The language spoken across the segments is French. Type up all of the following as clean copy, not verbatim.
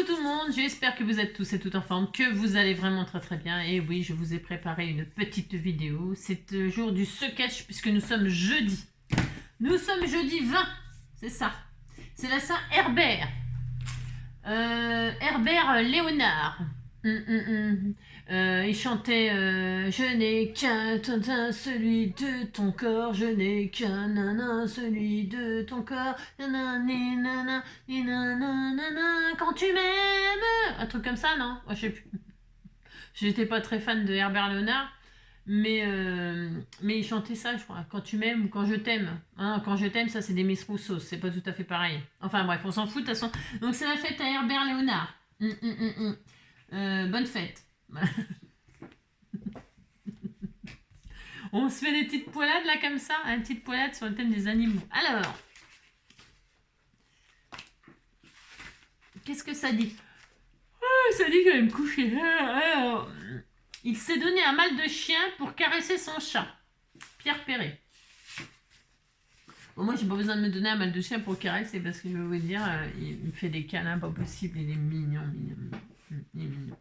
tout le monde, j'espère que vous êtes tous et toutes en forme, que vous allez vraiment très très bien. Et oui, je vous ai préparé une petite vidéo. C'est le jour du Sketch puisque nous sommes jeudi. Nous sommes jeudi 20, c'est ça. C'est la Saint Herbert. Herbert Léonard. Il chantait je n'ai qu'un tintin, celui de ton corps, je n'ai qu'un nanan, celui de ton corps, nanana, nanana, quand tu m'aimes, un truc comme ça, non? Je sais plus. J'étais pas très fan de Herbert Léonard, mais il chantait ça, je crois. Quand tu m'aimes ou quand je t'aime. Hein, quand je t'aime, ça c'est des Miss Rousseau, c'est pas tout à fait pareil. Enfin bref, on s'en fout de toute façon. Donc c'est la fête à Herbert Léonard. Bonne fête. On se fait des petites poilades là comme ça, une petite poilade sur le thème des animaux. Alors, qu'est-ce que ça dit? Ça dit qu'il va me coucher. Alors, il s'est donné un mal de chien pour caresser son chat. Pierre Perret. Bon, moi, j'ai pas besoin de me donner un mal de chien pour caresser parce que je vais vous dire, il me fait des câlins pas possible. Il est mignon. Il est mignon.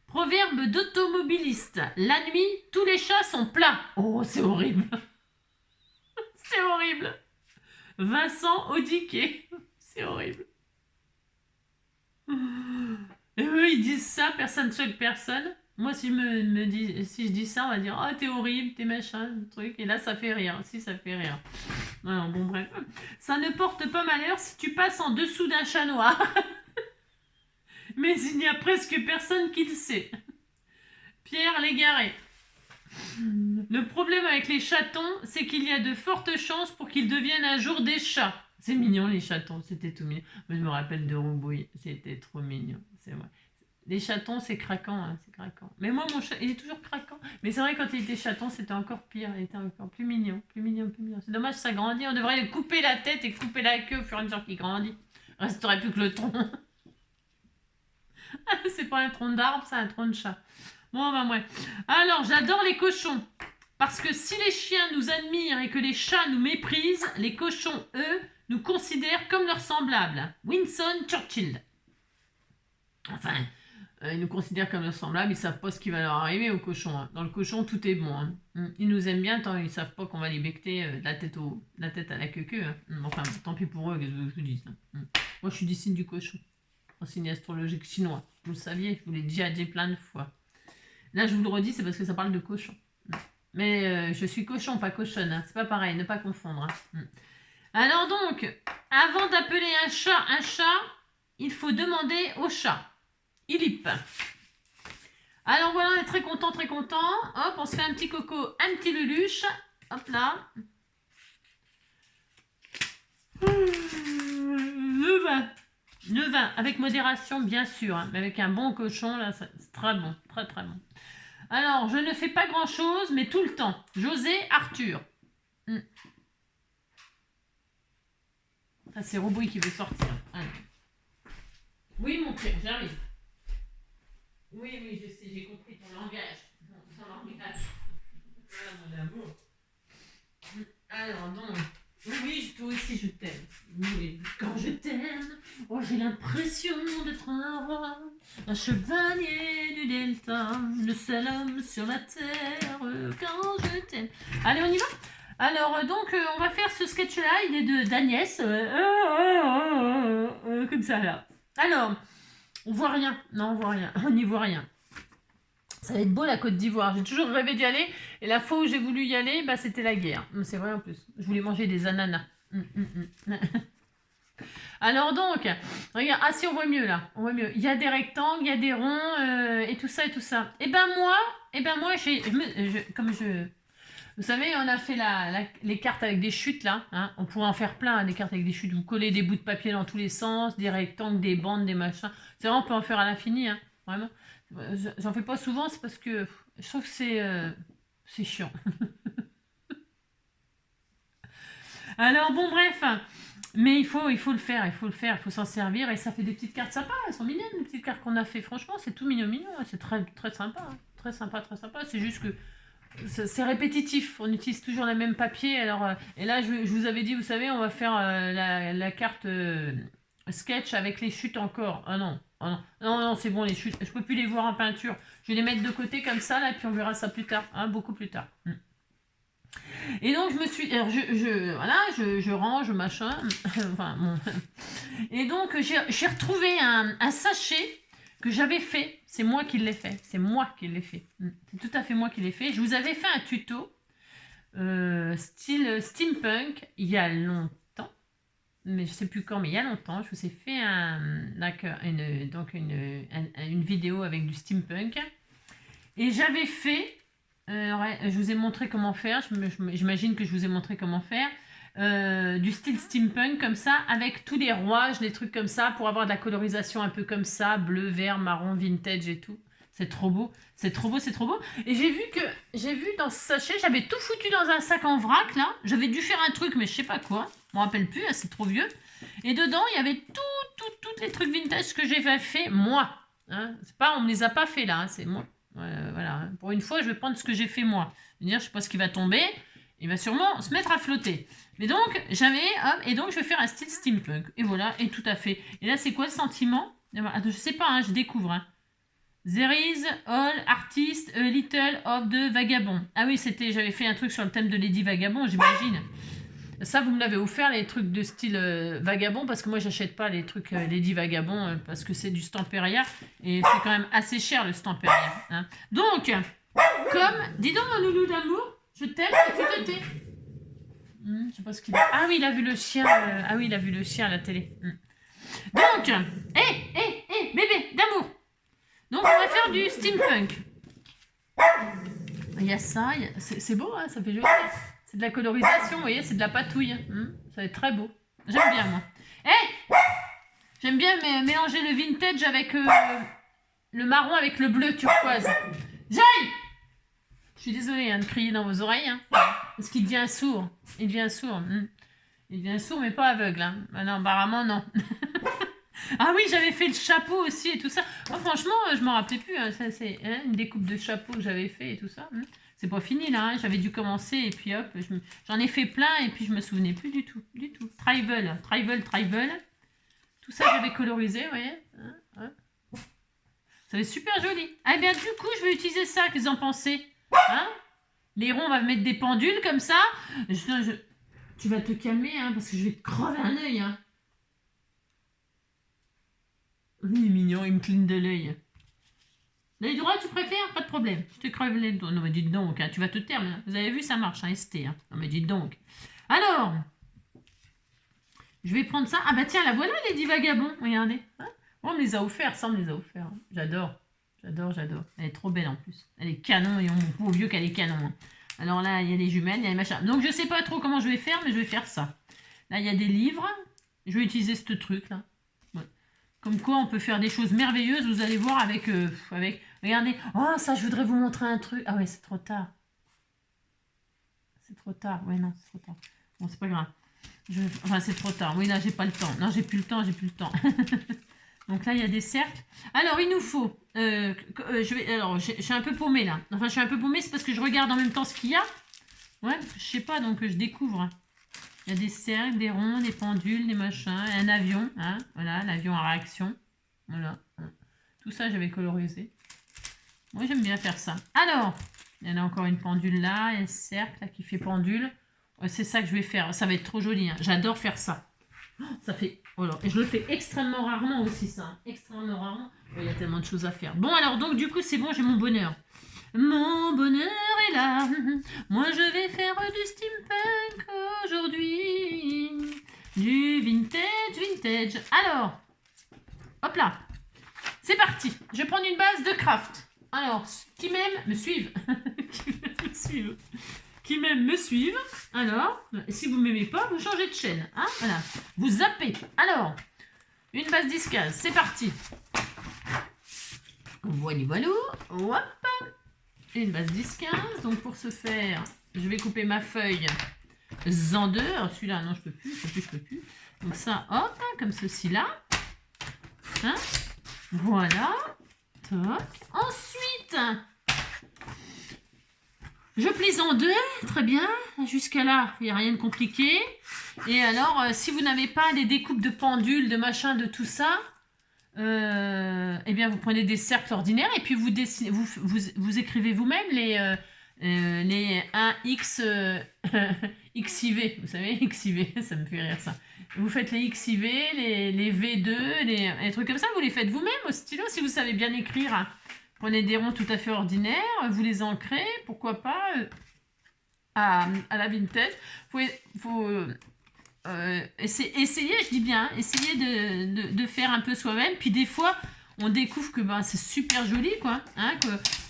Proverbe d'automobiliste. La nuit, tous les chats sont plats. Oh, c'est horrible. C'est horrible. Vincent Audiquet. C'est horrible. Et eux, ils disent ça, personne ne choque personne. Moi, si je dis ça, on va dire « Oh, t'es horrible, t'es machin, truc. » Et là, ça fait rire. Si, ça fait rire. Alors, bon, bref. Ça ne porte pas malheur si tu passes en dessous d'un chat noir. Mais il n'y a presque personne qui le sait. Pierre Légaré. Le problème avec les chatons, c'est qu'il y a de fortes chances pour qu'ils deviennent un jour des chats. C'est mignon, les chatons, c'était tout mignon. Moi, je me rappelle de Roubouille, c'était trop mignon, c'est vrai. Les chatons, c'est craquant, hein, c'est craquant. Mais moi, mon chat, il est toujours craquant. Mais c'est vrai, quand il était chaton, c'était encore pire. Il était encore plus mignon, plus mignon, plus mignon. C'est dommage, ça grandit. On devrait lui couper la tête et couper la queue au fur et à mesure qu'il grandit. Il resterait plus que le tronc. C'est pas un tronc d'arbre, c'est un tronc de chat. Bon, ben ouais. Alors, j'adore les cochons. Parce que si les chiens nous admirent et que les chats nous méprisent, les cochons, eux, nous considèrent comme leurs semblables. Winston Churchill. Enfin, ils nous considèrent comme leurs semblables, ils savent pas ce qui va leur arriver aux cochons. Hein. Dans le cochon, tout est bon. Hein. Ils nous aiment bien, tant ils savent pas qu'on va les becter de la tête à la queue. Hein. Enfin, tant pis pour eux, qu'est-ce que je vous dis. Hein. Moi, je suis du signe du cochon, en signe astrologique chinois. Vous le saviez, je vous l'ai déjà dit plein de fois. Là, je vous le redis, c'est parce que ça parle de cochon. Mais je suis cochon, pas cochonne. Hein. C'est pas pareil, ne pas confondre. Hein. Alors donc, avant d'appeler un chat, il faut demander au chat. Ilip. Alors voilà, on est très content, très content. Hop, on se fait un petit coco, un petit luluche. Hop là. Le vin, avec modération, bien sûr. Hein, mais avec un bon cochon, là, c'est très bon, très très bon. Alors, je ne fais pas grand-chose, mais tout le temps. José Arthur. Ah, c'est Roubouille qui veut sortir. Allez. Oui, mon père, j'arrive. Oui, je sais, j'ai compris ton langage. Ton langage. Voilà, mon amour. Alors, donc. Oui, toi aussi, je t'aime. Oui, quand je t'aime, oh, j'ai l'impression d'être un roi, un chevalier du Delta, le seul homme sur la terre, quand je t'aime. Allez, on y va? Alors, donc, on va faire ce sketch-là, il est d'Agnès, comme ça, là. Alors, on voit rien. Non, on voit rien. On n'y voit rien. Ça va être beau la Côte d'Ivoire. J'ai toujours rêvé d'y aller. Et la fois où j'ai voulu y aller, bah, c'était la guerre. C'est vrai en plus. Je voulais manger des ananas. Alors donc, regarde. Ah si, on voit mieux là. On voit mieux. Il y a des rectangles, il y a des ronds et tout ça et tout ça. Et ben moi, vous savez, on a fait les cartes avec des chutes là. Hein. On pourrait en faire plein, hein, des cartes avec des chutes. Vous collez des bouts de papier dans tous les sens, des rectangles, des bandes, des machins. C'est vrai, on peut en faire à l'infini, hein, vraiment. J'en fais pas souvent, c'est parce que je trouve que c'est chiant. Alors bon, bref, mais il faut le faire, il faut s'en servir et ça fait des petites cartes sympas. Elles sont mignonnes, les petites cartes qu'on a fait. Franchement, c'est tout mignon, hein. C'est très très sympa, hein. Très sympa. C'est juste que c'est répétitif, on utilise toujours le même papier. Alors, et là, je vous avais dit, vous savez, on va faire la carte sketch avec les chutes encore. Ah non, ah non, non, non, c'est bon, les chutes. Je peux plus les voir en peinture. Je vais les mettre de côté comme ça, là, et puis on verra ça plus tard, hein, beaucoup plus tard. Et donc, je me suis... Alors, voilà, je range, machin. Enfin, bon. Et donc, j'ai retrouvé un sachet que j'avais fait. C'est moi qui l'ai fait. C'est moi qui l'ai fait. C'est tout à fait moi qui l'ai fait. Je vous avais fait un tuto style steampunk il y a longtemps. Mais je sais plus quand, mais il y a longtemps. Je vous ai fait une vidéo avec du steampunk. Et j'avais fait... ouais, je vous ai montré comment faire, j'imagine que je vous ai montré comment faire, du style steampunk comme ça, avec tous les rouages, des trucs comme ça, pour avoir de la colorisation un peu comme ça, bleu, vert, marron, vintage et tout. C'est trop beau, c'est trop beau, c'est trop beau. Et j'ai vu dans ce sachet, j'avais tout foutu dans un sac en vrac là, j'avais dû faire un truc mais je sais pas quoi, je me rappelle plus, c'est trop vieux. Et dedans il y avait tous les trucs vintage que j'ai fait moi. Hein. C'est pas, on me les a pas fait là, hein, c'est moi. Voilà. Pour une fois, je vais prendre ce que j'ai fait moi. Je sais pas ce qui va tomber. Il va sûrement se mettre à flotter. Mais donc, et donc je vais faire un style steampunk. Et voilà, et tout à fait. Et là, c'est quoi le sentiment? Je sais pas, hein, je découvre. Hein. There is all artist a little of the vagabond. Ah oui, j'avais fait un truc sur le thème de Lady Vagabond, j'imagine. Ça, vous me l'avez offert, les trucs de style vagabond, parce que moi, j'achète pas les trucs Lady Vagabond, parce que c'est du Stamperia, et c'est quand même assez cher, le Stamperia. Hein. Donc, dis donc, mon loulou d'amour, je t'aime et tu te tais. Je sais pas ce qu'il a. Ah oui, il a vu le chien, à la télé. Donc, bébé, d'amour. Donc, on va faire du steampunk. Il y a ça, c'est beau, hein, ça fait joli. C'est de la colorisation, vous voyez, c'est de la patouille. Ça va être très beau. J'aime bien, moi. J'aime bien mélanger le vintage avec le marron avec le bleu turquoise. J'aille. Je suis désolée de crier dans vos oreilles. Hein, parce qu'il devient sourd. Il devient sourd. Il devient sourd, mais pas aveugle. Hein. Ah non, apparemment, non. Ah oui, j'avais fait le chapeau aussi et tout ça. Oh, franchement, je m'en rappelais plus. Hein. Ça, c'est une découpe de chapeau que j'avais fait et tout ça. C'est pas fini là, hein. J'avais dû commencer et puis hop, j'en ai fait plein et puis je me souvenais plus du tout. Travel. Tout ça j'avais colorisé, vous voyez. Ça va être super joli. Ah bien du coup, je vais utiliser ça, qu'est-ce que vous en pensez? Hein? Les ronds, on va mettre des pendules comme ça. Tu vas te calmer, hein, parce que je vais te crever un œil. Hein. Il est mignon, il me cligne de l'œil. L'œil droit, tu préfères? Pas de problème. Je te crève les doigts. Non, mais dites donc, hein, tu vas te taire. Hein. Vous avez vu, ça marche, hein, ST. Hein. Non, mais dites donc. Alors, je vais prendre ça. Ah bah tiens, la voilà, Lady Vagabond. Regardez. Hein, on me les a offerts, ça, on me les a offerts. Hein. J'adore. Elle est trop belle en plus. Elle est canon, et on voit au vieux qu'elle est canon. Hein. Alors là, il y a les jumelles, il y a les machins. Donc, je sais pas trop comment je vais faire, mais je vais faire ça. Là, il y a des livres. Je vais utiliser ce truc-là. Comme quoi, on peut faire des choses merveilleuses, vous allez voir, avec... Regardez. Oh, ça, je voudrais vous montrer un truc. Ah ouais, c'est trop tard. C'est trop tard. Ouais, non, c'est trop tard. Bon, c'est pas grave. Enfin, c'est trop tard. Oui, là, j'ai pas le temps. Non, j'ai plus le temps. Donc là, il y a des cercles. Alors, il nous faut... je suis un peu paumée, là. Enfin, je suis un peu paumée, c'est parce que je regarde en même temps ce qu'il y a. Ouais, je sais pas, donc je découvre. Il y a des cercles, des ronds, des pendules, des machins, un avion, hein, voilà, l'avion à réaction, voilà, tout ça j'avais colorisé. Moi j'aime bien faire ça. Alors, il y en a encore une pendule là, un cercle là, qui fait pendule. C'est ça que je vais faire, ça va être trop joli, hein. J'adore faire ça. Ça fait, voilà, et je le fais extrêmement rarement aussi ça, hein. Extrêmement rarement. Il y a tellement de choses à faire. Bon alors donc du coup c'est bon, j'ai mon bonheur. Mon bonheur est là, moi je vais faire du steampunk aujourd'hui, du vintage. Alors, hop là, c'est parti, je vais prendre une base de craft. Alors, qui m'aime, me suivent. Qui m'aime, me suivent. Alors, si vous ne m'aimez pas, vous changez de chaîne. Hein, voilà, vous zappez. Alors, une base discase, c'est parti. Voilà, hop. Une base 10-15, donc pour ce faire, je vais couper ma feuille en deux. Alors celui-là, non, je peux plus. Donc ça, hop, comme ceci là. Hein, voilà. Toc. Ensuite, je plie en deux, très bien. Jusqu'à là, il n'y a rien de compliqué. Et alors, si vous n'avez pas des découpes de pendules, de machin, de tout ça, eh bien, vous prenez des cercles ordinaires et puis vous dessinez, vous écrivez vous-même les 1x XIV. Vous savez, XIV, ça me fait rire ça. Vous faites les XIV, les V2, les trucs comme ça, vous les faites vous-même au stylo si vous savez bien écrire. Hein. Prenez des ronds tout à fait ordinaires, vous les ancrez, pourquoi pas, à la vintage. Essayez, je dis bien, essayez de faire un peu soi-même. Puis des fois, on découvre que ben, c'est super joli, quoi, hein,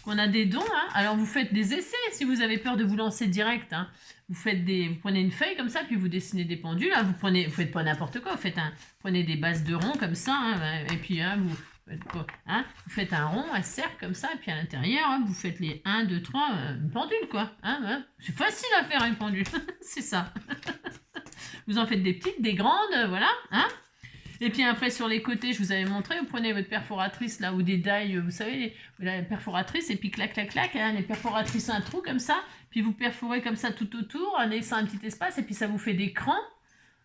qu'on a des dons. Hein. Alors vous faites des essais si vous avez peur de vous lancer direct. Hein. Vous prenez une feuille comme ça, puis vous dessinez des pendules. Hein. Vous faites pas n'importe quoi. Prenez des bases de rond comme ça, hein, et puis hein, vous faites un rond, un cercle comme ça, et puis à l'intérieur, hein, vous faites les 1, 2, 3, une pendule, quoi. Hein. C'est facile à faire une pendule, c'est ça. Vous en faites des petites, des grandes, voilà. Hein. Et puis après, sur les côtés, je vous avais montré, vous prenez votre perforatrice là, ou des die, vous savez, la perforatrice, et puis clac, clac, clac, hein, les perforatrices, un trou comme ça, puis vous perforez comme ça tout autour, en laissant un petit espace, et puis ça vous fait des crans.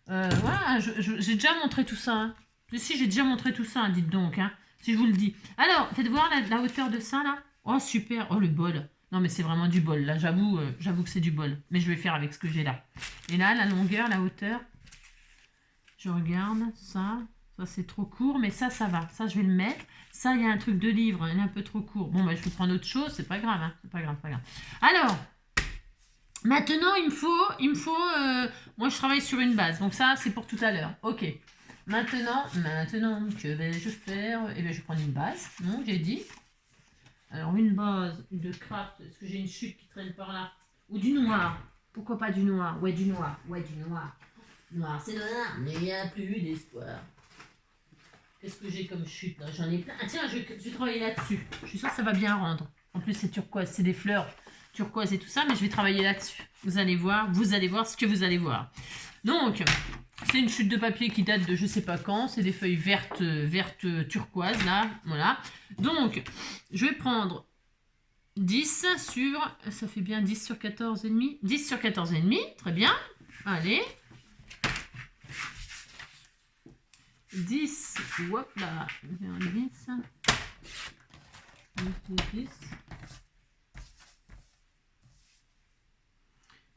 Voilà, j'ai déjà montré tout ça. Hein. Si, j'ai déjà montré tout ça, hein, dites donc, hein, si je vous le dis. Alors, faites voir la hauteur de ça, là. Oh, super, oh, le bol. Non, mais c'est vraiment du bol, là, j'avoue que c'est du bol. Mais je vais faire avec ce que j'ai là. Et là, la longueur, la hauteur, je regarde, ça c'est trop court, mais ça va. Ça, je vais le mettre. Ça, il y a un truc de livre, il est un peu trop court. Bon, bah, je vais prendre autre chose, c'est pas grave, hein, c'est pas grave. Alors, maintenant, il me faut moi, je travaille sur une base, donc ça, c'est pour tout à l'heure. Ok. Maintenant, que vais-je faire? Eh bien, je vais prendre une base, non, j'ai dit. Alors, une base de craft, est-ce que j'ai une chute qui traîne par là? Ou du noir? Pourquoi pas du noir? Ouais, du noir. Noir, c'est noir, mais il n'y a plus d'espoir. Qu'est-ce que j'ai comme chute là? J'en ai plein. Ah tiens, je vais travailler là-dessus. Je suis sûre que ça va bien rendre. En plus, c'est turquoise, c'est des fleurs turquoise et tout ça, mais je vais travailler là-dessus. Vous allez voir ce que vous allez voir. Donc, c'est une chute de papier qui date de je sais pas quand. C'est des feuilles vertes turquoise, là. Voilà. Donc, je vais prendre 10 sur... Ça fait bien 10 sur 14,5. 10 sur 14,5. Très bien. Allez. 10. Hop là. 10. 10.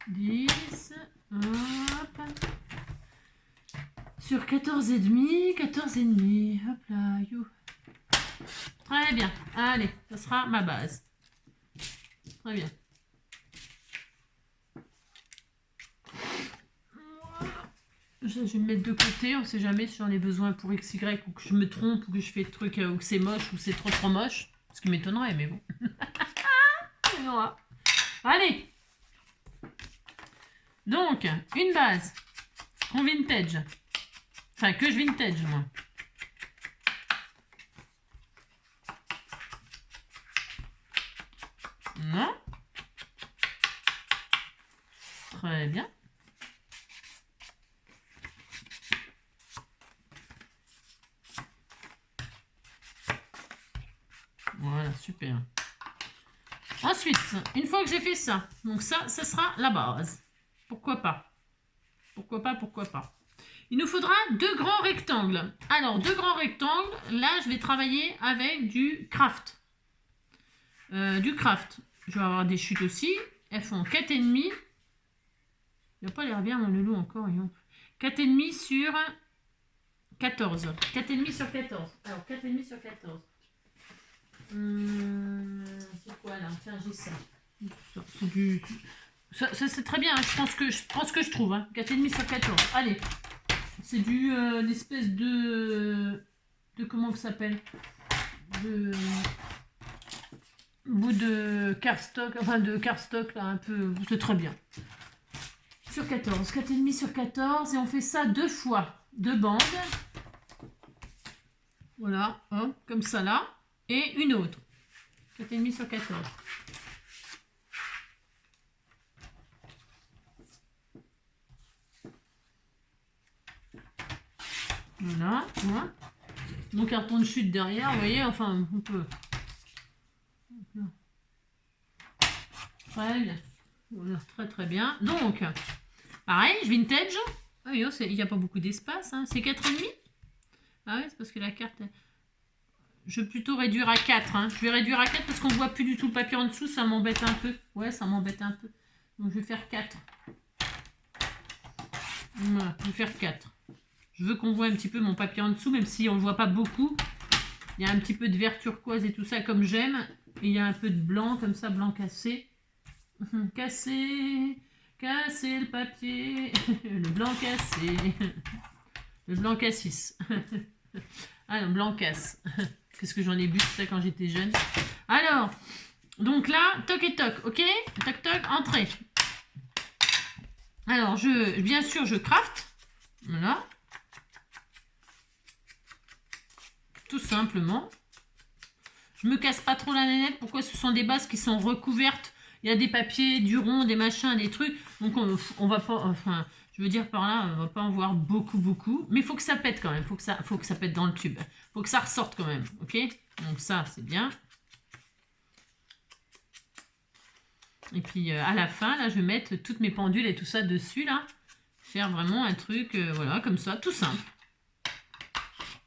10. Hop. Sur 14,5, 14,5. Hop là, you. Très bien. Allez, ça sera ma base. Très bien. Je vais me mettre de côté, on ne sait jamais si j'en ai besoin pour XY ou que je me trompe ou que je fais des trucs ou que c'est moche ou c'est trop moche. Ce qui m'étonnerait, mais bon. Allez. Donc, une base en vintage. Enfin, que je vintage, moi. Non. Très bien. Voilà, super. Ensuite, une fois que j'ai fait ça, donc ça sera la base. Pourquoi pas? Pourquoi pas? Il nous faudra 2 grands rectangles. Alors, 2 grands rectangles, là, je vais travailler avec du craft. Je vais avoir des chutes aussi. Elles font 4,5. Il n'a pas l'air bien, mon loulou, encore. 4,5 sur 14. 4,5 sur 14. Alors, 4,5 sur 14. C'est quoi, là? Tiens, j'ai ça. C'est du... C'est très bien, hein. Je pense que je trouve. Hein. 4,5 sur 14. Allez. C'est une espèce de comment ça s'appelle? De bout de cardstock, enfin de cardstock là un peu, c'est très bien. Sur 14, 4,5 sur 14 et on fait ça 2 fois, 2 bandes. Voilà, hein, comme ça là. Et une autre. 4,5 sur 14. Voilà, voilà. Mon carton de chute derrière, vous voyez, enfin, on peut. Très bien. Voilà, très très bien. Donc, pareil, vintage. Ah oui, oh, il n'y a pas beaucoup d'espace. Hein. C'est 4,5. Ah oui, c'est parce que la carte... Je vais plutôt réduire à 4. Hein. Je vais réduire à 4 parce qu'on ne voit plus du tout le papier en dessous. Ça m'embête un peu. Ouais, ça m'embête un peu. Donc je vais faire 4. Voilà, je vais faire 4. Je veux qu'on voit un petit peu mon papier en dessous, même si on ne le voit pas beaucoup. Il y a un petit peu de vert turquoise et tout ça comme j'aime. Et il y a un peu de blanc, comme ça, blanc cassé. Cassé, cassé le papier. Le blanc cassé. Le blanc cassis. Ah non, blanc casse. Qu'est-ce que j'en ai bu tout ça quand j'étais jeune. Alors, donc là, toc et toc, ok? Toc toc, entrée. Alors, bien sûr, je craft. Voilà. Tout simplement. Je me casse pas trop la nénette. Pourquoi? Ce sont des bases qui sont recouvertes. Il y a des papiers, du rond, des machins, des trucs. Donc, on va pas... Enfin, je veux dire par là, on va pas en voir beaucoup. Mais il faut que ça pète quand même. Faut que ça pète dans le tube. Faut que ça ressorte quand même. Ok? Donc ça, c'est bien. Et puis, à la fin, là, je vais mettre toutes mes pendules et tout ça dessus, là. Faire vraiment un truc, voilà, comme ça, tout simple.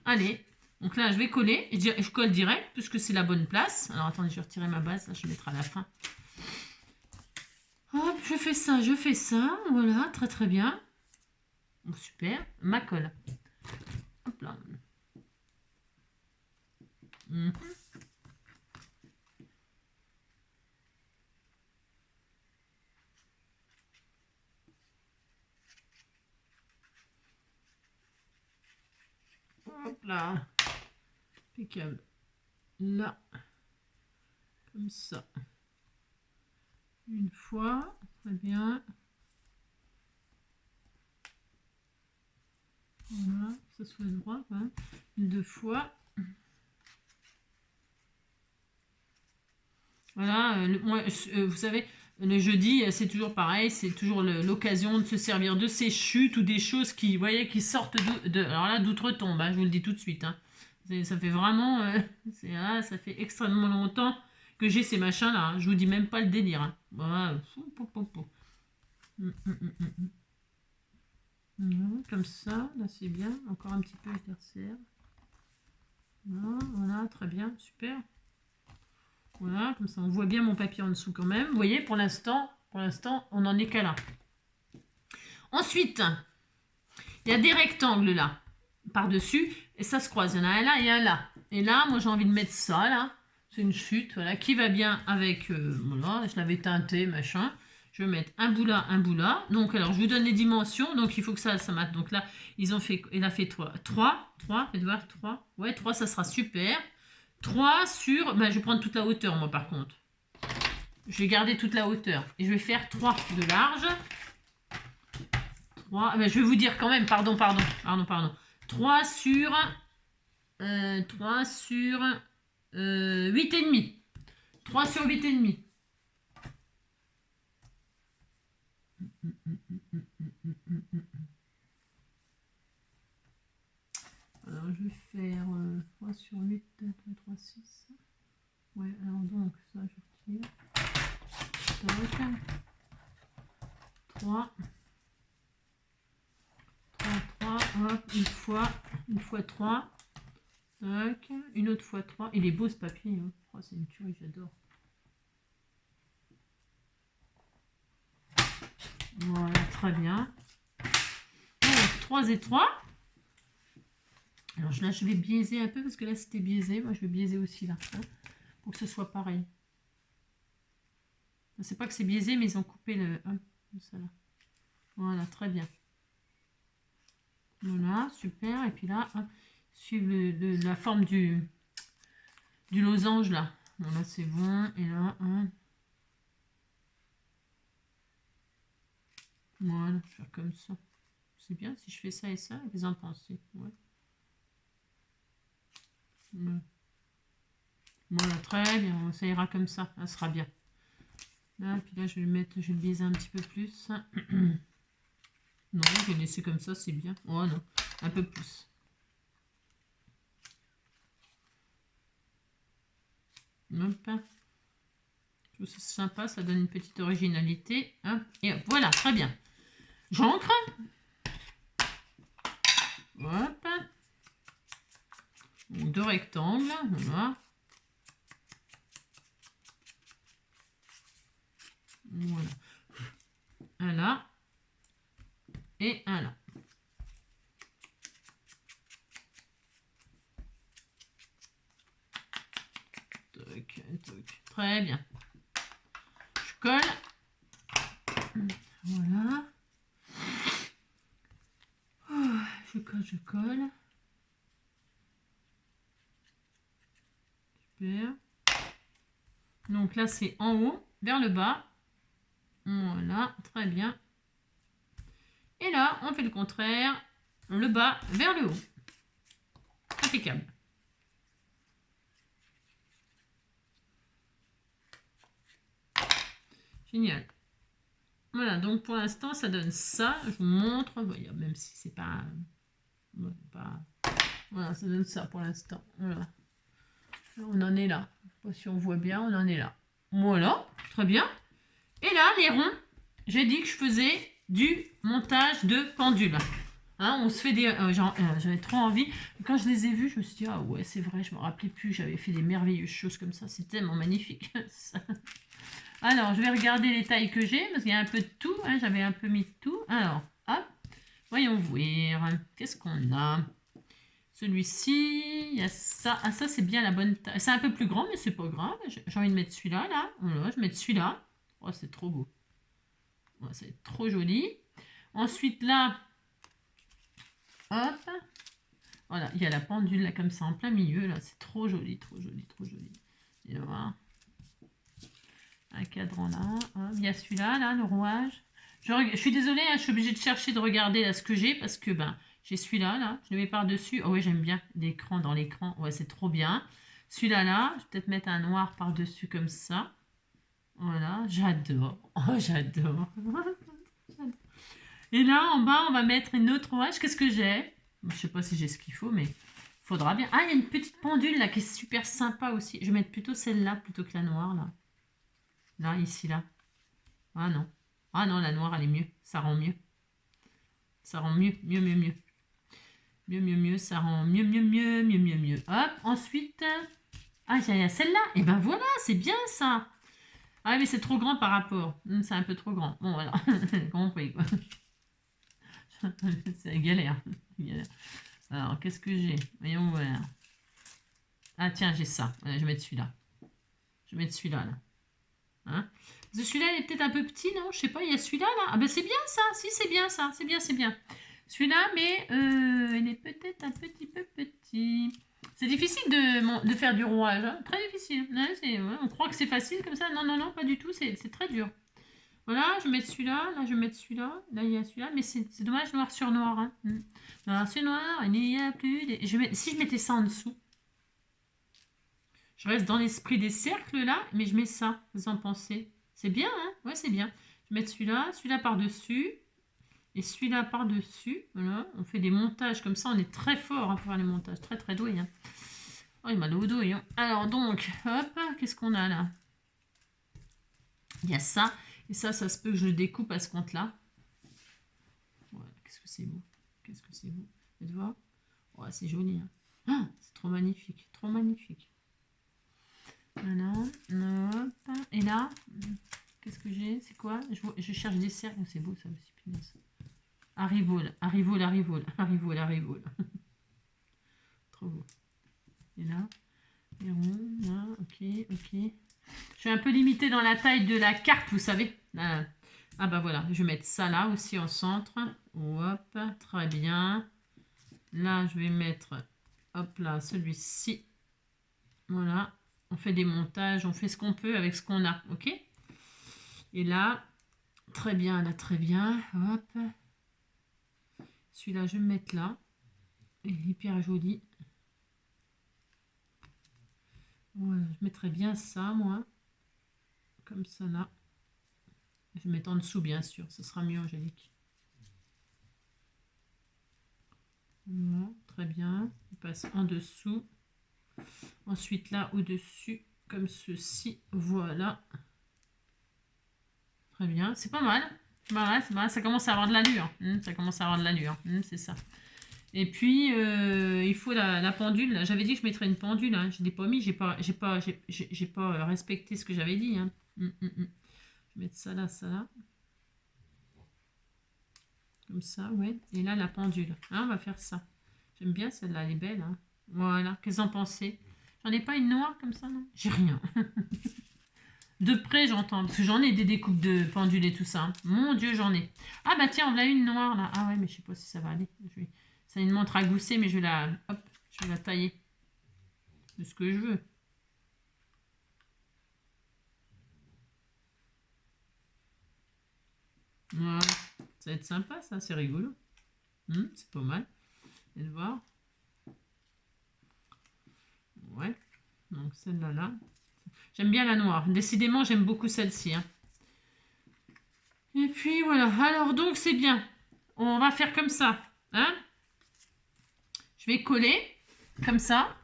Allez. Donc là, je vais coller. Je colle direct, puisque c'est la bonne place. Alors, attendez, je vais retirer ma base. Là, je vais mettre à la fin. Hop, je fais ça. Voilà, très très bien. Donc, super. Ma colle. Hop là. Hop là. Impeccable. Là. Comme ça. Une fois. Très bien. Voilà. Que ça soit droit. Hein. 2 fois. Voilà. Moi, vous savez, le jeudi, c'est toujours pareil. C'est toujours l'occasion de se servir de ces chutes ou des choses qui, vous voyez, qui sortent alors là, d'outre-tombe. Hein, je vous le dis tout de suite. Hein. Ça fait vraiment... ça fait extrêmement longtemps que j'ai ces machins-là. Hein. Je vous dis même pas le délire. Hein. Voilà. Comme ça. Là, c'est bien. Encore un petit peu, je les resserre. Voilà, très bien. Super. Voilà, comme ça, on voit bien mon papier en dessous quand même. Vous voyez, pour l'instant, on n'en est qu'à là. Ensuite, il y a des rectangles là, par-dessus, et ça se croise. Il y en a un là et un là. Et là, moi, j'ai envie de mettre ça, là. C'est une chute, voilà, qui va bien avec... voilà, je l'avais teinté, machin. Je vais mettre un bout là. Donc, alors, je vous donne les dimensions. Donc, il faut que ça mate. Donc là, il a fait 3. 3, faites voir, 3. Ouais, 3, ça sera super. 3 sur... Ben, je vais prendre toute la hauteur, moi, par contre. Je vais garder toute la hauteur. Et je vais faire 3 de large. 3... Ben, je vais vous dire quand même, pardon. 3 sur... 3 sur... 8,5. 3 sur 8,5. Alors, je vais faire 3 sur 8, 3, 6. Ouais, alors donc, ça, je retire. 3. 3, hop, une fois 3. Tac, une autre fois 3. Il est beau ce papier, hein. Oh, c'est une tuerie, j'adore. Voilà, très bien. Donc, 3 et 3. Alors là, je vais biaiser un peu parce que là, c'était biaisé. Moi, je vais biaiser aussi là, hein, pour que ce soit pareil. C'est pas que c'est biaisé, mais ils ont coupé le... Hein, ça là. Voilà, très bien. Voilà, super. Et puis là, hein, suivre la forme du losange là. Bon, là, c'est bon. Et là, hein. Voilà, je vais faire comme ça. C'est bien si je fais ça et ça. Qu'est-ce que vous en pensez? Ouais. Voilà, très bien. Ça ira comme ça. Ça sera bien. Là, puis là, je vais le biaiser un petit peu plus. Non, je vais laisser comme ça, c'est bien. Oh non, un peu plus. Hop. C'est sympa, ça donne une petite originalité. Hein. Et hop, voilà, très bien. J'encre. Hop. Donc, 2 rectangles. Voilà. Voilà. Un là. Et un là. Toc, toc. Très bien. Je colle. Voilà. Oh, je colle, je colle. Super. Donc là, c'est en haut, vers le bas. Voilà, très bien. Et là, on fait le contraire. Le bas vers le haut. Impeccable. Génial. Voilà, donc pour l'instant, ça donne ça. Je vous montre, même si c'est pas... Voilà, ça donne ça pour l'instant. Voilà. On en est là. Je sais pas si on voit bien, on en est là. Voilà, très bien. Et là, les ronds, j'ai dit que je faisais du montage de pendule. Hein, on se fait des... j'avais trop envie. Quand je les ai vus, je me suis dit, ah ouais, c'est vrai, je me rappelais plus, j'avais fait des merveilleuses choses comme ça. C'est tellement magnifique. Alors, je vais regarder les tailles que j'ai, parce qu'il y a un peu de tout. Hein, j'avais un peu mis de tout. Alors, hop, voyons voir. Qu'est-ce qu'on a? Celui-ci, il y a ça. Ah, ça, c'est bien la bonne taille. C'est un peu plus grand, mais c'est pas grave. J'ai envie de mettre celui-là, là. Voilà, je vais mettre celui-là. Oh, c'est trop beau. Oh, c'est trop joli. Ensuite, là, hop. Voilà, il y a la pendule, là, comme ça, en plein milieu. Là, c'est trop joli, trop joli, trop joli. Et voilà. Un cadran là. Hop. Il y a celui-là, là, le rouage. Je suis désolée, hein, je suis obligée de chercher, de regarder là ce que j'ai, parce que, ben... J'ai celui-là, là, je le mets par-dessus. Oh oui, j'aime bien l'écran dans l'écran. Ouais, c'est trop bien. Celui-là, là, je vais peut-être mettre un noir par-dessus comme ça. Voilà, j'adore. Oh, j'adore. Et là, en bas, on va mettre une autre rouage. Qu'est-ce que j'ai? Je sais pas si j'ai ce qu'il faut, mais il faudra bien. Ah, il y a une petite pendule, là, qui est super sympa aussi. Je vais mettre plutôt celle-là, plutôt que la noire, là. Là, ici, là. Ah non. Ah non, la noire, elle est mieux. Ça rend mieux. Ça rend mieux, mieux, mieux, mieux. Mieux, mieux, mieux, ça rend mieux, mieux, mieux, mieux, mieux, mieux. Hop, ensuite... Ah, il y a celle-là. Et ben voilà, c'est bien ça. Ah, mais c'est trop grand par rapport. C'est un peu trop grand. Bon, voilà. Compris, quoi. C'est galère. Alors, qu'est-ce que j'ai? Voyons voir. Ah, tiens, j'ai ça. Voilà, je vais mettre celui-là. Je vais mettre celui-là, là. Hein? Celui-là, il est peut-être un peu petit, non? Je sais pas, il y a celui-là, là. Ah, ben c'est bien ça. Si, c'est bien ça. C'est bien, c'est bien. Celui-là, mais il est peut-être un petit peu petit. C'est difficile de faire du rouage. Hein. Très difficile. Ouais, on croit que c'est facile comme ça. Non, non, non, pas du tout. C'est très dur. Voilà, je vais mettre celui-là. Là, je vais mettre celui-là. Là, il y a celui-là. Mais c'est dommage, noir sur noir. Hein. Noir sur noir, il n'y a plus... Si je mettais ça en dessous, je reste dans l'esprit des cercles, là. Mais je mets ça. Vous en pensez? C'est bien, hein? Ouais, c'est bien. Je vais mettre celui-là par-dessus. Et celui-là par-dessus, voilà, on fait des montages comme ça, on est très fort hein, pour faire les montages, très très doué. Hein. Oh, il m'a le dos. Hein. Alors donc, hop, qu'est-ce qu'on a là? Il y a ça, et ça se peut que je le découpe à ce compte-là. Voilà, qu'est-ce que c'est beau, qu'est-ce que c'est beau. Vous voir? Oh, c'est joli. Hein. Ah, c'est trop magnifique, trop magnifique. Voilà, hop, et là, qu'est-ce que j'ai? C'est quoi? Je cherche des cercles, c'est beau ça aussi, punaise. Arrivole. Trop beau. Et là, et rond, là, ok. Je suis un peu limitée dans la taille de la carte, vous savez. Ah bah voilà, je vais mettre ça là aussi en centre. Hop, très bien. Là, je vais mettre, hop là, celui-ci. Voilà, on fait des montages, on fait ce qu'on peut avec ce qu'on a, ok? Et là, très bien, hop. Celui-là, je vais me mettre là. Il est hyper joli. Voilà, je mettrai bien ça, moi. Comme ça, là. Je vais mettre en dessous, bien sûr. Ce sera mieux, Angélique. Voilà, très bien. On passe en dessous. Ensuite, là, au-dessus, comme ceci. Voilà. Très bien. C'est pas mal. C'est pas mal. Ça commence à avoir de l'allure. Ça commence à avoir de l'allure. C'est ça. Et puis, il faut la pendule. J'avais dit que je mettrais une pendule. Hein. Je l'ai pas mis. J'ai pas respecté ce que j'avais dit. Hein. Je vais mettre ça là, ça là. Comme ça, ouais. Et là, la pendule. Hein, on va faire ça. J'aime bien celle-là, elle est belle. Hein. Voilà. Qu'est-ce que vous en pensez? J'en ai pas une noire comme ça, non? J'ai rien. De près, j'entends. Parce que j'en ai des découpes de pendules et tout ça. Hein. Mon Dieu, j'en ai. Ah bah tiens, on a une noire là. Ah ouais, mais je sais pas si ça va aller. C'est une montre à gousser, mais je vais la... Hop, je vais la tailler. De ce que je veux. Voilà. Ça va être sympa, ça. C'est rigolo. C'est pas mal. Et de voir. Ouais. Donc celle-là, là. J'aime bien la noire. Décidément, j'aime beaucoup celle-ci. Hein. Et puis voilà. Alors donc, c'est bien. On va faire comme ça. Hein? Je vais coller. Comme ça.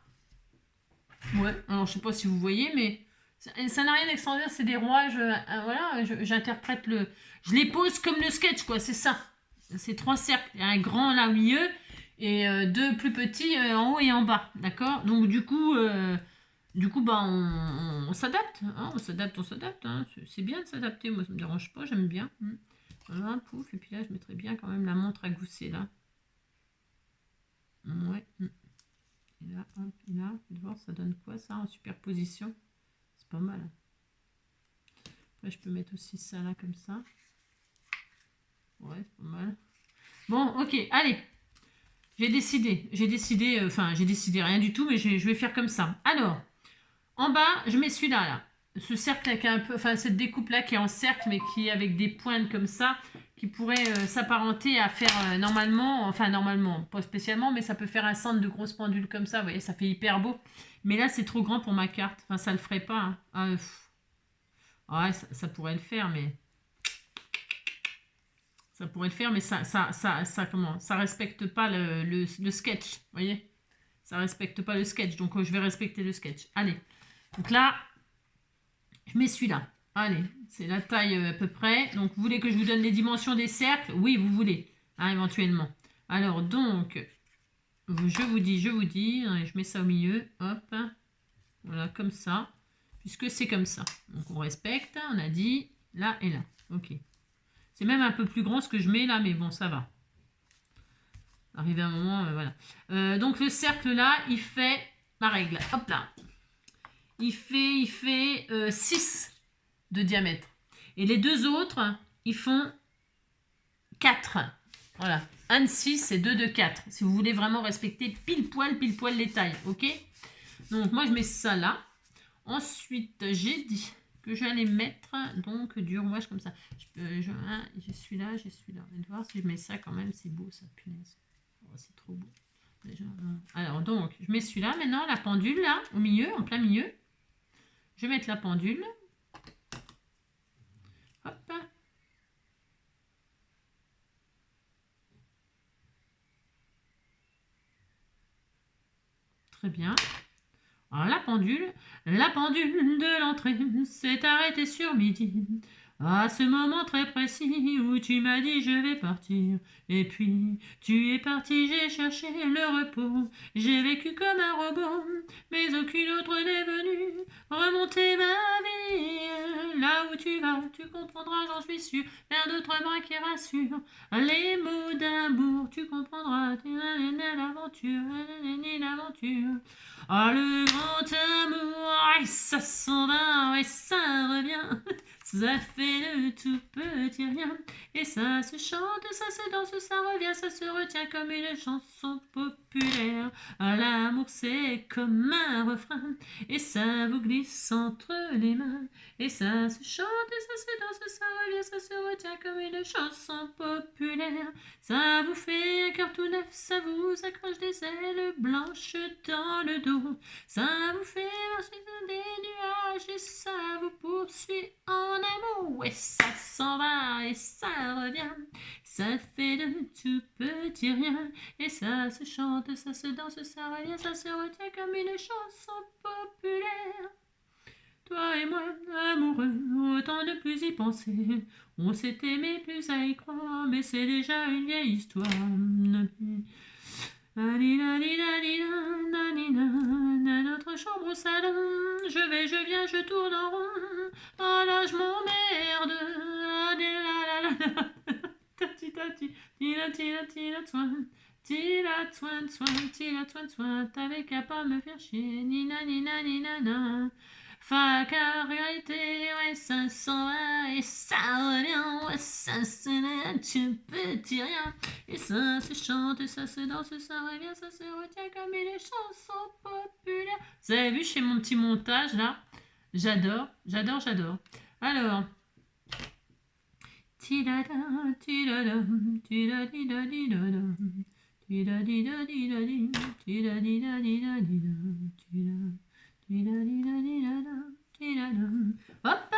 Ouais. Alors, je sais pas si vous voyez, mais ça n'a rien d'extraordinaire. C'est des rouages. Voilà. J'interprète le... Je les pose comme le sketch, quoi. C'est ça. C'est 3 cercles. Il y a un grand là au milieu. Et 2 plus petits en haut et en bas. D'accord? Donc, du coup, bah, on s'adapte. Hein, on s'adapte. Hein. C'est bien de s'adapter. Moi, ça ne me dérange pas. J'aime bien. Voilà, pouf. Et puis là, je mettrais bien quand même la montre à gousser, là. Ouais. Et là, hop, et là. Vous voir, ça donne quoi, ça, en superposition? C'est pas mal. Après, je peux mettre aussi ça, là, comme ça. Ouais, c'est pas mal. Bon, ok, allez. J'ai décidé, rien du tout, mais je vais faire comme ça. Alors, en bas, je mets celui-là, là. Ce cercle qui est un peu, enfin cette découpe-là qui est en cercle, mais qui est avec des pointes comme ça, qui pourrait s'apparenter à faire normalement, pas spécialement, mais ça peut faire un centre de grosse pendule comme ça, vous voyez, ça fait hyper beau. Mais là, c'est trop grand pour ma carte, enfin ça le ferait pas. Hein. Ouais, ça pourrait le faire, mais... Ça pourrait le faire, mais ça respecte pas le sketch, vous voyez. Ça respecte pas le sketch, donc je vais respecter le sketch. Allez, donc là, je mets celui-là. Allez, c'est la taille à peu près. Donc, vous voulez que je vous donne les dimensions des cercles? Oui, vous voulez, hein, éventuellement. Alors, donc, je vous dis, je mets ça au milieu, hop, voilà, comme ça, puisque c'est comme ça. Donc, on respecte, on a dit, là et là, ok. C'est même un peu plus grand ce que je mets là, mais bon, ça va. Arrivé à un moment, voilà. Donc le cercle là, il fait ma règle. Hop là. Il fait 6 de diamètre. Et les deux autres, ils font 4. Voilà. 1 de 6 et 2 de 4. Si vous voulez vraiment respecter pile poil les tailles. Ok? Donc moi, je mets ça là. Ensuite, j'ai dit que j'allais mettre donc du rouage comme ça. J'ai celui-là. On va voir si je mets ça quand même. C'est beau ça, punaise. Oh, c'est trop beau. Déjà, alors donc, je mets celui-là. Maintenant, la pendule là, au milieu, en plein milieu. Je vais mettre la pendule. Hop. Très bien. Alors, la pendule de l'entrée s'est arrêtée sur midi. À ce moment très précis où tu m'as dit je vais partir. Et puis tu es parti, j'ai cherché le repos. J'ai vécu comme un robot, mais aucune autre n'est venue remonter ma vie. Là où tu vas, tu comprendras, j'en suis sûr. Vers d'autres bras qui rassurent. Les mots d'amour, tu comprendras. L'aventure. Ah, le grand amour, et ça s'en va, et ça revient. Ça fait de tout petit rien. Et ça se chante, ça se danse, ça revient, ça se retient comme une chanson populaire. Ah, l'amour c'est comme un refrain. Et ça vous glisse entre les mains. Et ça se chante, ça se danse, ça revient, ça se retient comme une chanson populaire. Ça vous fait un cœur tout neuf, ça vous accroche des ailes blanches dans le dos. Ça vous fait marcher dans des nuages et ça vous poursuit en amour. Et ça s'en va et ça revient. Ça fait de tout petit rien. Et ça se chante, ça se danse, ça revient, ça se retient comme une chanson populaire. Toi et moi, amoureux, autant ne plus y penser. On s'est aimé plus à y croire, mais c'est déjà une vieille histoire. Notre chambre au salon, je vais, je viens, je tourne en rond. Oh là, je m'emmerde. Tati tati, tila tila tila toin. Tila toin toin, tila toin toin. T'avais qu'à pas me faire chier. Nina nina nina na. Facarité, ouais, ça s'en va et ça revient, ouais, ça se lève, tu petit rien. Et ça se chante, et ça se danse, ça revient, ça se retient comme une chanson populaire. Vous avez vu chez mon petit montage là? J'adore, j'adore, j'adore. Alors. Tidada, tidada, tidadida, tidada, tidadida, tidadida, tidadida, hop!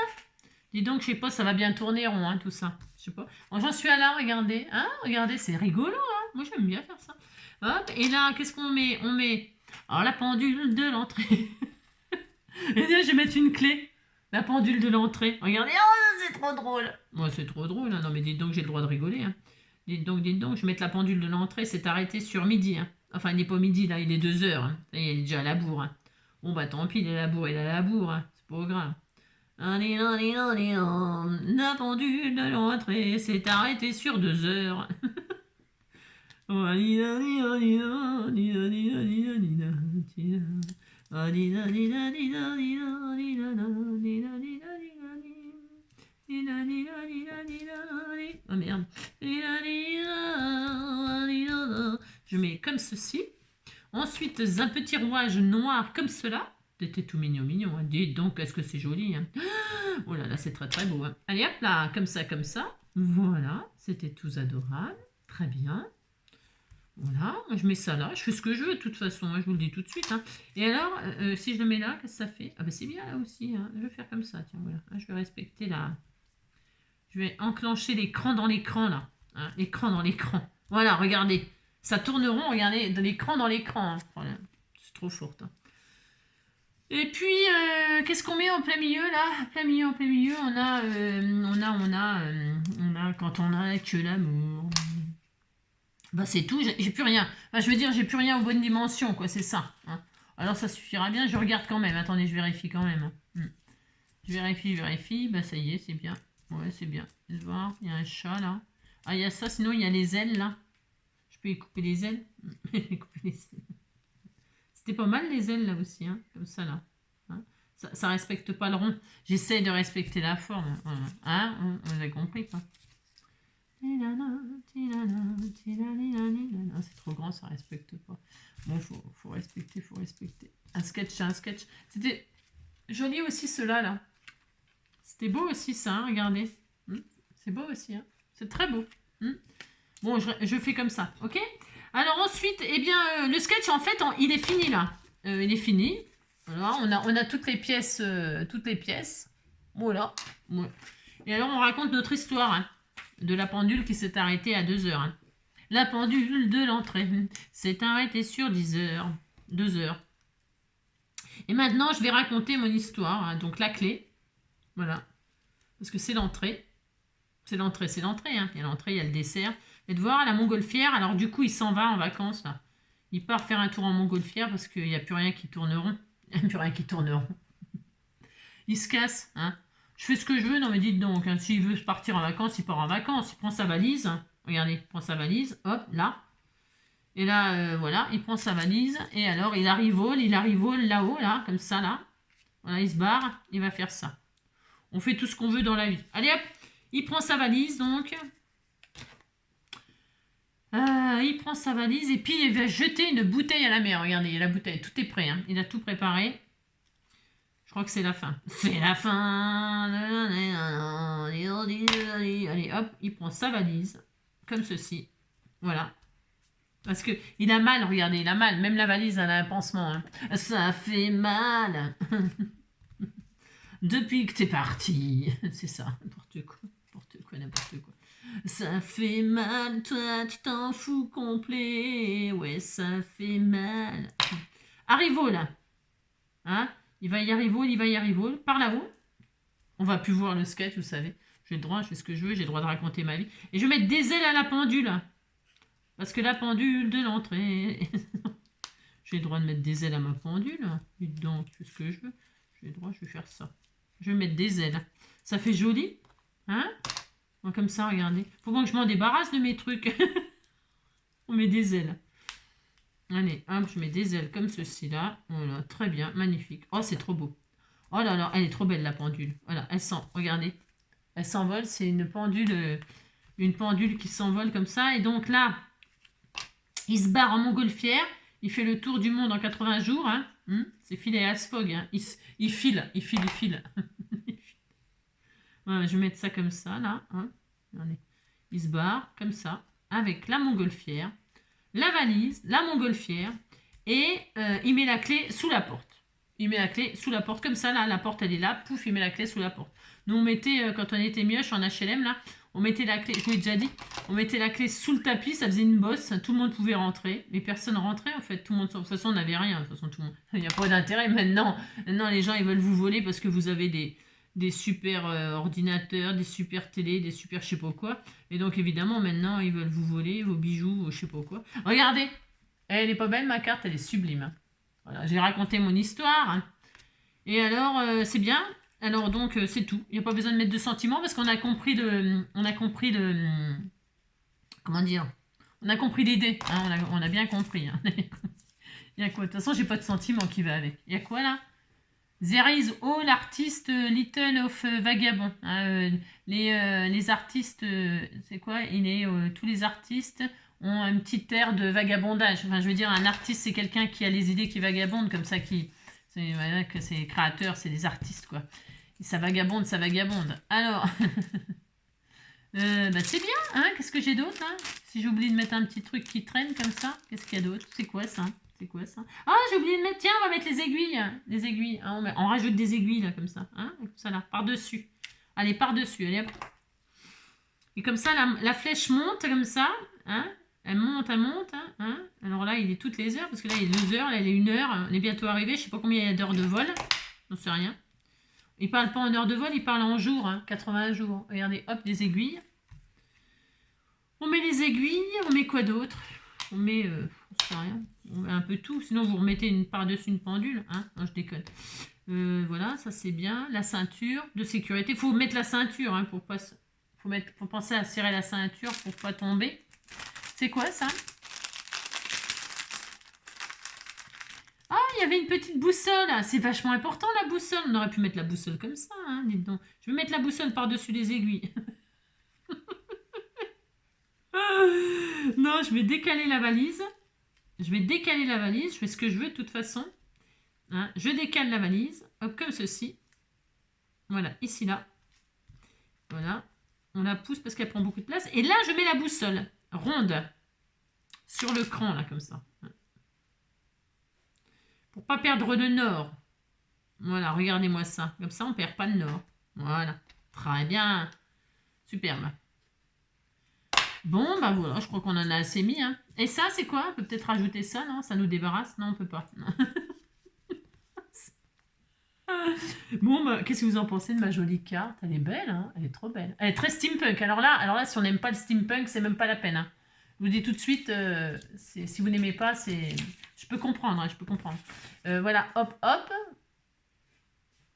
Dis donc, je sais pas, ça va bien tourner rond, hein, tout ça. Je sais pas. Bon, j'en suis à là, regardez. Hein, regardez, c'est rigolo, hein. Moi, j'aime bien faire ça. Hop, et là, qu'est-ce qu'on met? On met la pendule de l'entrée. Et là, je vais mettre une clé. La pendule de l'entrée. Regardez, oh, c'est trop drôle. Moi, c'est trop drôle. Hein. Non, mais dites donc, j'ai le droit de rigoler. Hein. Dites donc, je vais mettre la pendule de l'entrée. C'est arrêté sur midi. Hein. Enfin, il n'est pas midi, là, il est 2h. Hein. Il est déjà à la bourre. Hein. Bon, bah, tant pis, il est à la bourre, il est à la bourre. Hein. C'est pas grave. La pendule de l'entrée s'est arrêtée sur 2h. Oh merde. Je mets comme ceci. Ensuite, un petit rouage noir comme cela. C'était tout mignon, mignon. Hein. Dites donc, est-ce que c'est joli. Hein. Oh là là, c'est très très beau. Hein. Allez hop là, comme ça, comme ça. Voilà, c'était tout adorable. Très bien. Voilà, moi je mets ça là, je fais ce que je veux de toute façon, hein, je vous le dis tout de suite. Hein. Et alors, si je le mets là, qu'est-ce que ça fait? Ah ben c'est bien là aussi, hein. Je vais faire comme ça, tiens, voilà. Ah, je vais respecter la... Je vais enclencher l'écran dans l'écran là. Hein. L'écran dans l'écran. Voilà, regardez. Ça tourne rond, regardez, de l'écran dans l'écran. Hein. Voilà. C'est trop fort. Hein. Et puis, qu'est-ce qu'on met en plein milieu là? En plein milieu, on a quand on a que l'amour. Bah c'est tout, j'ai plus rien. Enfin, je veux dire, j'ai plus rien aux bonnes dimensions, quoi, c'est ça. Hein. Alors ça suffira bien, je regarde quand même. Attendez, je vérifie quand même. Hein. Je vérifie, bah ça y est, c'est bien. Ouais, c'est bien. Je vais voir, il y a un chat là. Ah, il y a ça, sinon il y a les ailes là. Je peux y couper les ailes. C'était pas mal les ailes là aussi, hein, comme ça là. Hein. Ça respecte pas le rond. J'essaie de respecter la forme. Hein, on a compris quoi. C'est trop grand, ça respecte pas. Bon, faut respecter. Un sketch, c'est un sketch. C'était joli aussi cela là. C'était beau aussi ça, hein, regardez. C'est beau aussi, hein. C'est très beau. Bon, je fais comme ça, ok? Alors ensuite, eh bien, le sketch en fait, il est fini là. Il est fini. Voilà, on a toutes les pièces. Voilà. Ouais. Et alors on raconte notre histoire. Hein. De la pendule qui s'est arrêtée à 2h. Hein. La pendule de l'entrée s'est arrêtée sur 10h. 2h. Et maintenant, je vais raconter mon histoire. Hein. Donc, la clé. Voilà. Parce que c'est l'entrée. C'est l'entrée. Hein. Il y a l'entrée, il y a le dessert. Et de voir la montgolfière. Alors, du coup, il s'en va en vacances. Là. Il part faire un tour en montgolfière parce qu'il n'y a plus rien qui tourne rond. Il n'y a plus rien qui tourne rond. Il se casse. Hein. Je fais ce que je veux, non mais dites donc, hein, s'il veut partir en vacances, il part en vacances, il prend sa valise, regardez, il prend sa valise, hop, là, et là, voilà, il prend sa valise, et alors il arrive là-haut, là, comme ça, là, voilà, il se barre, il va faire ça. On fait tout ce qu'on veut dans la vie. Allez hop, il prend sa valise, donc, il prend sa valise, et puis il va jeter une bouteille à la mer, regardez, la bouteille, tout est prêt, hein, il a tout préparé. Je crois que c'est la fin. C'est la fin. Allez, hop, il prend sa valise. Comme ceci. Voilà. Parce que il a mal, regardez, il a mal. Même la valise, elle a un pansement. Hein. Ça fait mal. Depuis que t'es parti. C'est ça. N'importe quoi. Ça fait mal, toi, tu t'en fous complet. Ouais, ça fait mal. Arrivo, là. Hein? Il va y arriver, par là-haut. On va plus voir le sketch, vous savez. J'ai le droit, je fais ce que je veux, j'ai le droit de raconter ma vie. Et je vais mettre des ailes à la pendule. Parce que la pendule de l'entrée... J'ai le droit de mettre des ailes à ma pendule. Dites donc, je fais ce que je veux. J'ai le droit, je vais faire ça. Je vais mettre des ailes. Ça fait joli. Hein? Moi, comme ça, regardez. Faut bien que je m'en débarrasse de mes trucs. On met des ailes. Allez, hop, je mets des ailes comme ceci là. Voilà, très bien, magnifique. Oh, c'est trop beau. Oh là là, elle est trop belle la pendule. Voilà, elle sent, regardez. Elle s'envole, c'est une pendule qui s'envole comme ça. Et donc là, il se barre en montgolfière. Il fait le tour du monde en 80 jours. Hein. C'est Phileas Fogg. Hein. Il file. Voilà, je vais mettre ça comme ça, là. Hein. Regardez. Il se barre comme ça, avec la montgolfière, la valise, la montgolfière, et il met la clé sous la porte. Il met la clé sous la porte, comme ça, là, la porte, elle est là, pouf, il met la clé sous la porte. Nous, on mettait, quand on était mioche en HLM, là, on mettait la clé, je vous l'ai déjà dit, on mettait la clé sous le tapis, ça faisait une bosse, tout le monde pouvait rentrer, mais personne rentrait, en fait, tout le monde, de toute façon, on n'avait rien, de toute façon, tout le monde, il n'y a pas d'intérêt, maintenant, les gens, ils veulent vous voler parce que vous avez des super ordinateurs, des super télé, des super je sais pas quoi, et donc, évidemment, maintenant, ils veulent vous voler vos bijoux, vos je sais pas quoi. Regardez, elle est pas belle, ma carte, elle est sublime, hein. Voilà, j'ai raconté mon histoire, hein. Et alors, c'est bien. Alors donc, c'est tout. Il n'y a pas besoin de mettre de sentiments parce qu'on a compris comment dire, on a compris l'idée. Hein, on a bien compris. Hein. Il y a quoi? De toute façon, j'ai pas de sentiments qui va avec. Il y a quoi là? There is all artist little of vagabond. Hein, les artistes, c'est quoi? Tous les artistes ont un petit air de vagabondage. Enfin, je veux dire, un artiste, c'est quelqu'un qui a les idées qui vagabondent, comme ça, voilà, que c'est créateurs, c'est des artistes, quoi. Et ça vagabonde, ça vagabonde. Alors, c'est bien, hein? Qu'est-ce que j'ai d'autre, hein? Si j'oublie de mettre un petit truc qui traîne comme ça, qu'est-ce qu'il y a d'autre? C'est quoi ça? C'est quoi ça? Ah, j'ai oublié de mettre, tiens, on va mettre les aiguilles. Les aiguilles, hein, on rajoute des aiguilles, là, comme ça. Hein? Comme ça, là, par-dessus. Allez, par-dessus, allez, hop. Et comme ça, la flèche monte, comme ça, hein? Elle monte, hein. Alors là, il est toutes les heures, parce que là, il est 2 heures, là, il est 1 heure. On est bientôt arrivé, je sais pas combien il y a d'heures de vol. J'en sais rien. Il parle pas en heures de vol, il parle en jours, hein, 80 jours. Regardez, hop, des aiguilles. On met les aiguilles, on met quoi d'autre? On met, je sais rien, on met un peu tout. Sinon, vous remettez par-dessus une pendule, hein. Non, je déconne. Voilà, ça c'est bien. La ceinture de sécurité. Il faut mettre la ceinture, hein, faut penser à serrer la ceinture pour pas tomber. C'est quoi ça? Ah, il y avait une petite boussole. C'est vachement important la boussole. On aurait pu mettre la boussole comme ça, hein, dites donc. Je vais mettre la boussole par-dessus les aiguilles. Non, je vais décaler la valise. Je fais ce que je veux de toute façon. Hein, je décale la valise. Hop, comme ceci. Voilà, ici, là. Voilà. On la pousse parce qu'elle prend beaucoup de place. Et là, je mets la boussole ronde sur le cran, là, comme ça. Pour pas perdre le nord. Voilà, regardez-moi ça. Comme ça, on perd pas le nord. Voilà. Très bien. Superbe. Bon, bah voilà, je crois qu'on en a assez mis. Hein. Et ça, c'est quoi? On peut peut-être rajouter ça, non? Ça nous débarrasse? Non, on peut pas. Bon, bah, qu'est-ce que vous en pensez de ma jolie carte? Elle est belle, hein? Elle est trop belle. Elle est très steampunk. Alors là, si on n'aime pas le steampunk, c'est même pas la peine. Hein. Je vous dis tout de suite, si vous n'aimez pas, c'est... Je peux comprendre, hein, je peux comprendre. Voilà, hop, hop.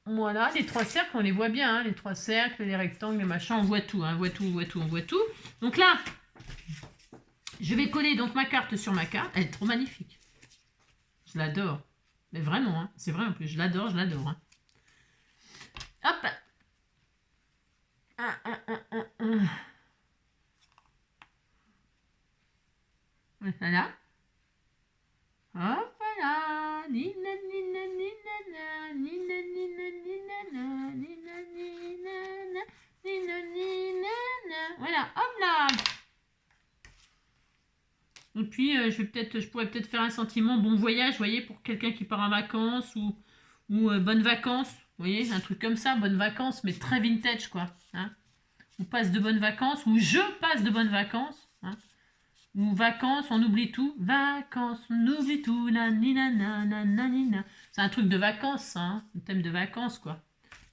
Voilà, les 3 cercles, on les voit bien. Hein, les 3 cercles, les rectangles, les machins, on voit tout. Hein, on voit tout. Donc là, je vais coller donc ma carte sur ma carte. Elle est trop magnifique. Je l'adore. Mais vraiment, hein, c'est vrai en plus, je l'adore. Hein. Hop. Voilà. Hop, voilà. Nina, nina, nina, nina, nina, nina, nina, nina, nina, nina. Voilà, hop là. Et puis, je pourrais peut-être faire un sentiment bon voyage, vous voyez, pour quelqu'un qui part en vacances ou bonnes vacances. Vous voyez, un truc comme ça, bonnes vacances, mais très vintage, quoi. Hein. On passe de bonnes vacances, ou je passe de bonnes vacances. Hein. Ou vacances, on oublie tout. Vacances, on oublie tout. Nanina. C'est un truc de vacances, hein. Le thème de vacances, quoi.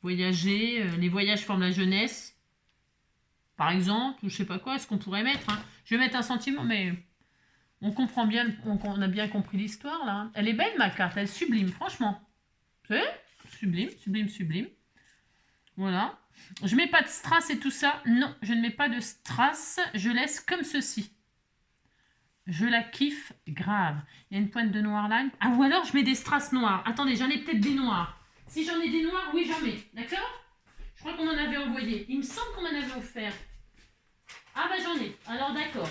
Voyager, les voyages forment la jeunesse. Par exemple, ou je sais pas quoi, est-ce qu'on pourrait mettre. Hein. Je vais mettre un sentiment, mais On comprend bien, on a bien compris l'histoire, là. Elle est belle, ma carte. Elle est sublime, franchement. Vous savez? Sublime, sublime, sublime. Voilà. Je mets pas de strass et tout ça. Non, je ne mets pas de strass. Je laisse comme ceci. Je la kiffe grave. Il y a une pointe de noir là. Ah, ou alors je mets des strass noirs. Attendez, j'en ai peut-être des noirs. Si j'en ai des noirs, oui, j'en mets. D'accord? Je crois qu'on m'en avait envoyé. Il me semble qu'on m'en avait offert. Ah, bah j'en ai. Alors, d'accord.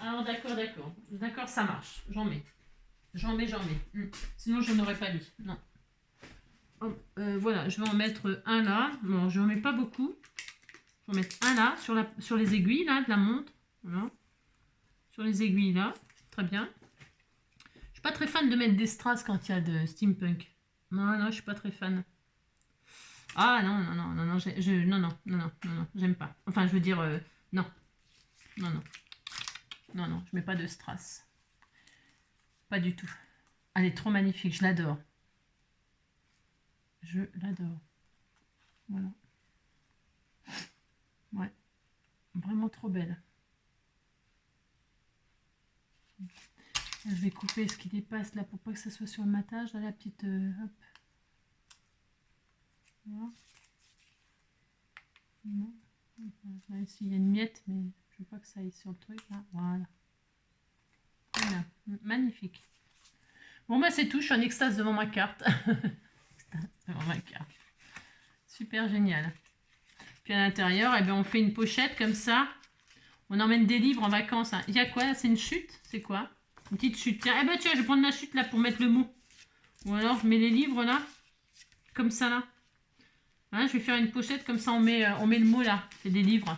Alors, d'accord, d'accord. D'accord, ça marche. J'en mets. J'en mets. Sinon, je n'aurais pas mis. Non. Voilà, je vais en mettre un là. Bon, je n'en mets pas beaucoup. Je vais en mettre un là, sur les aiguilles là, de la montre. Voilà. Sur les aiguilles là. Très bien. Je suis pas très fan de mettre des strass quand il y a de steampunk. Non, je suis pas très fan. Ah non, non, j'aime pas. Enfin, je veux dire, non. Non, je mets pas de strass. Pas du tout. Elle est trop magnifique, je l'adore. Je l'adore. Voilà. Ouais. Vraiment trop belle. Je vais couper ce qui dépasse là pour pas que ça soit sur le matage. Là, la petite... hop. Voilà. Non. Là, ici, il y a une miette, mais je veux pas que ça aille sur le truc. Là. Voilà. Voilà. Magnifique. Bon, bah, c'est tout. Je suis en extase devant ma carte. Devant ma carte. Super génial. Puis à l'intérieur, eh bien, on fait une pochette comme ça. On emmène des livres en vacances. Hein. Il y a quoi? C'est une chute? C'est quoi? Une petite chute. Tiens, eh ben, tiens, je vais prendre la chute là pour mettre le mot. Ou alors, je mets les livres là. Comme ça là. Hein, je vais faire une pochette comme ça, on met le mot là. C'est des livres.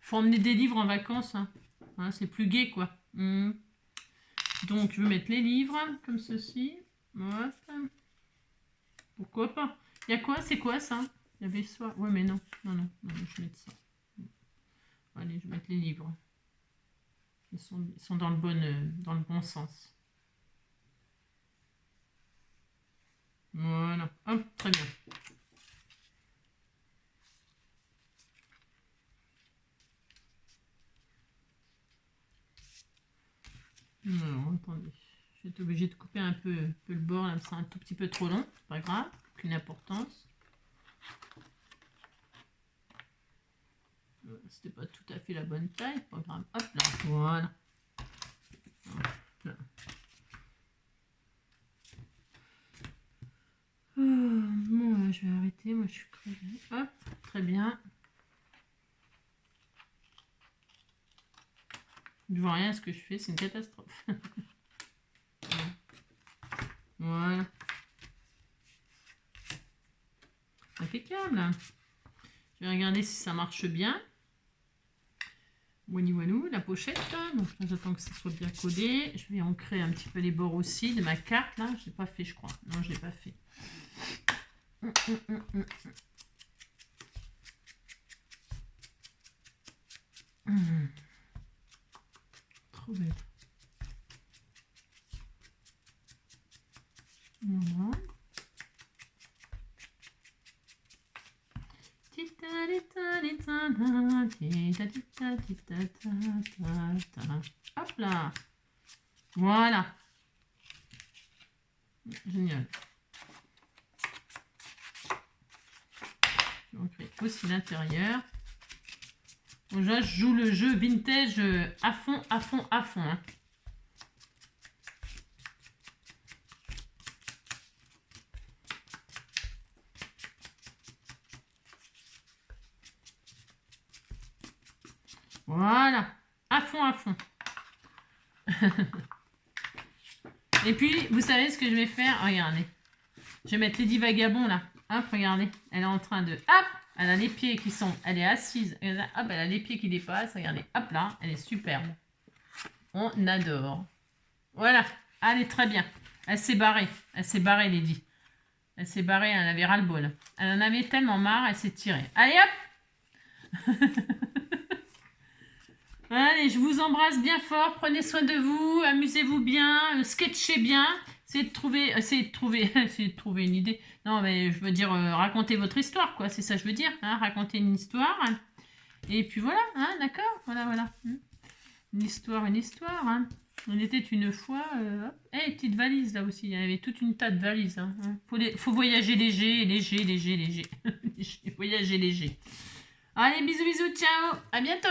Il faut emmener des livres en vacances. Hein. Hein, c'est plus gai quoi. Donc, je vais mettre les livres comme ceci. Hop. Pourquoi pas? Il y a quoi? C'est quoi ça? Il y avait ça. Ouais, mais non. Non, je vais mettre ça. Allez, je vais mettre les livres. Ils sont dans le bon sens. Voilà. Hop, très bien. Non, attendez. Je vais être obligée de couper un peu le bord. Là, c'est un tout petit peu trop long. Pas grave. Aucune importance. C'était pas tout à fait la bonne taille. Pas grave. Hop là. Voilà. Hop là. Bon, je vais arrêter. Moi, je suis crevée. Hop. Très bien. Je vois rien à ce que je fais. C'est une catastrophe. Voilà. Impeccable. Je vais regarder si ça marche bien. Wani Walou, la pochette. Donc j'attends que ça soit bien codé. Je vais ancrer un petit peu les bords aussi de ma carte. Là, je ne l'ai pas fait, je crois. Non, je ne l'ai pas fait. Trop belle. Voilà. Hop là. Voilà. Génial. Je vais aussi l'intérieur. Déjà, je joue le jeu vintage à fond. Hein. Voilà, à fond. Et puis, vous savez ce que je vais faire? Regardez. Je vais mettre Lady Vagabond là. Hop, regardez. Elle est en train de... Hop, elle a les pieds qui sont... Elle est assise. Hop, elle a les pieds qui dépassent. Regardez. Hop là, elle est superbe. On adore. Voilà. Allez, très bien. Elle s'est barrée. Lady. Elle s'est barrée, elle avait ras-le-bol. Elle en avait tellement marre, elle s'est tirée. Allez, hop. Allez, je vous embrasse bien fort. Prenez soin de vous. Amusez-vous bien. Sketchez bien. Essayez de trouver une idée. Non, mais je veux dire, racontez votre histoire, quoi. C'est ça que je veux dire. Hein, racontez une histoire. Et puis voilà, hein, d'accord. Voilà. Une histoire. Hein. On était une fois... petite valise là aussi. Il y avait toute une tas de valises. Hein. Faut voyager léger, léger, léger, léger. Voyager léger. Allez, bisous, bisous, ciao. À bientôt.